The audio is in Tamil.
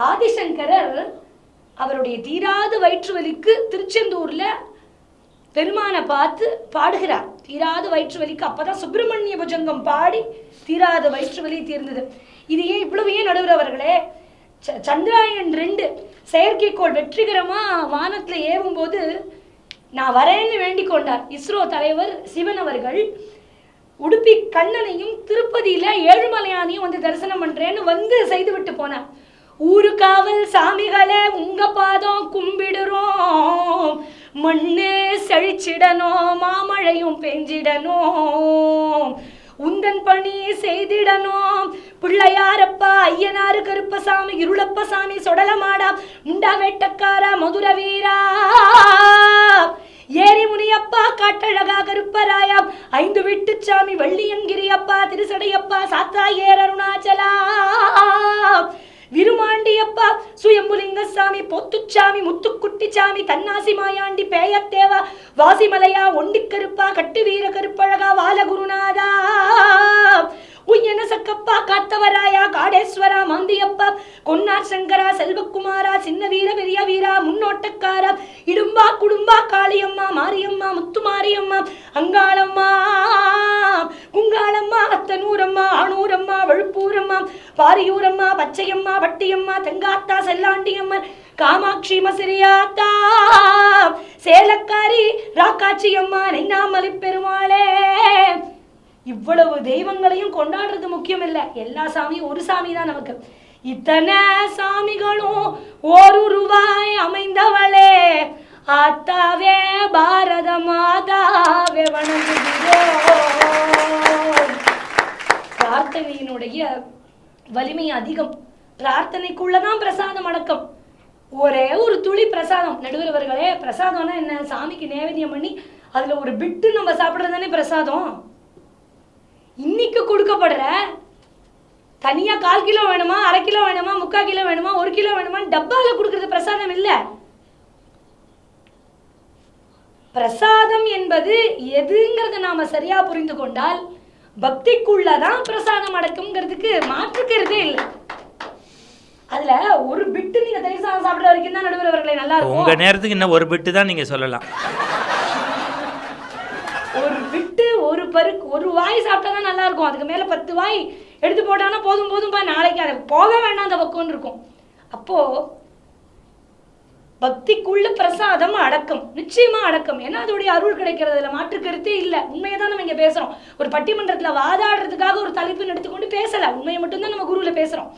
ஆதிசங்கரர் அவருடைய தீராத வயிற்று வலிக்கு திருச்செந்தூர்ல பெருமானை பார்த்து பாடுகிறார். தீராத வயிற்று வலிக்கு அப்பதான் சுப்பிரமணிய புஜங்கம் பாடி தீராத வயிற்று வலி தீர்ந்தது. இது ஏன் இவ்வளவு ஏன் நடுவர் அவர்களே, சந்திராயன் 2 செயற்கைக்கோள் வெற்றிகரமா வானத்துல ஏவும் போது நான் வரேன்னு வேண்டிக் கொண்டார் இஸ்ரோ தலைவர் சிவன் அவர்கள். உடுப்பி கண்ணனையும் திருப்பதியில ஏழுமலையானையும் வந்து தரிசனம் பண்றேன்னு வந்து செய்து விட்டு போனார். ஊரு காவல் சாமிகளே உங்க பாதம் கும்பிடுறோம், மண்ணே செழிச்சிடணும், மாமழையும் பெஞ்சிடணும், உந்தன் பணி செய்திடணும், பிள்ளையாரப்பா ஐயனாரு கருப்பசாமி இருளப்பசாமி சொடலமாடா முண்டா வேட்டக்காரா மதுர வீரா ஏரி முனியப்பா காட்டழகா கருப்பராயா 5 வீட்டு சாமி வள்ளியங்கிரியப்பா திருசடையப்பா சாத்தாயேர் அருணாச்சலா விருமாண்டியப்பா சுயம்புலிங்கசாமி பொத்துச்சாமி முத்துக்குட்டிச்சாமி தன்னாசி மாயாண்டி பேயத்தேவா வாசிமலையா ஒண்டிக்கருப்பா கட்டு வீர கருப்பழகா வாலகுருநாதா உய்யன சக்கப்பா காத்தவராயா காடேஸ்வரா மாந்தியப்பா கொன்னார் சங்கரா செல்வக்குமாரா சின்ன வீர பெரிய வீரா முன்னோட்டக்காரா இடும்பா குடும்பா காளியம்மா மாரியம்மா முத்து மாரியம்மா அங்காளம்மா குங்காளம்மா அத்தனூரம்மா ஆனூரம்மா வழுப்பூரம்மா பாரியூரம்மா பச்சையம்மா பட்டியம்மா தெங்காத்தா செல்லாண்டியம்மன் காமாட்சி மசிரியாத்தா சேலக்காரி ராக்காட்சியம்மா நெய்னாமலை பெருமாளே. இவ்வளவு தெய்வங்களையும் கொண்டாடுறது முக்கியம் இல்லை, எல்லா சாமியும் ஒரு சாமி தான் நமக்கு. இத்தனை சாமிகளும் ஒரு ரூபாய் அமைந்தவளே ஆத்தாவே பாரத மாதாவே வணங்குகிறோம். பிரார்த்தனையினுடைய வலிமை அதிகம், பிரார்த்தனைக்குள்ளதான் பிரசாதம் அடக்கம். ஒரே ஒரு துளி பிரசாதம். நடுவரவர்களே, பிரசாதம்னா என்ன? சாமிக்கு நேவேத்தியம் பண்ணி அதுல ஒரு பிட்டு நம்ம சாப்பிடுறது தானே பிரசாதம். இன்னைக்கு கொடுக்கப்படுற தனியா 1/4 கிலோ வேணுமா, 1/2 கிலோ வேணுமா, 3/4 கிலோ வேணுமா, 1 கிலோ வேணுமா டப்பால கொடுக்கறது பிரசாதம் இல்ல. பிரசாதம் என்பது எதுங்கிறத நாம சரியா புரிந்து கொண்டால் பக்திக்குள்ளதான் பிரசாதம் அடக்கும்ங்கிறதுக்கு மாற்றுக்கிறதே இல்லை. அதுல ஒரு பிட்டு நீங்க தயிர் சாதம் சாப்பிடுற வரைக்கும் தான் நடுவர் அவர்களை நல்லா இருக்கும். உங்க நேரத்துக்கு இன்னும் ஒரு பிட்டு தான் நீங்க சொல்லலாம். ஒரு பிட்டு ஒரு பருக்கு ஒரு வாய் சாப்பிட்டாதான் நல்லா இருக்கும். அதுக்கு மேல 10 வாய் எடுத்து போட்டானா போதும் போதும் நாளைக்கு அதை போக வேண்டாம் அந்த பக்கம்னு இருக்கும். அப்போ பக்திக்குள்ள பிரசாதம் அடக்கம், நிச்சயமா அடக்கம். ஏன்னா அதோடைய அருள் கிடைக்கிறதுல மாற்று கருத்தே இல்லை. உண்மையை தான் நம்ம இங்க பேசுறோம். ஒரு பட்டிமன்றத்துல வாதாடுறதுக்காக ஒரு தலைப்புன்னு எடுத்துக்கொண்டு பேசல, உண்மையை மட்டும்தான் நம்ம குருவில் பேசுறோம்.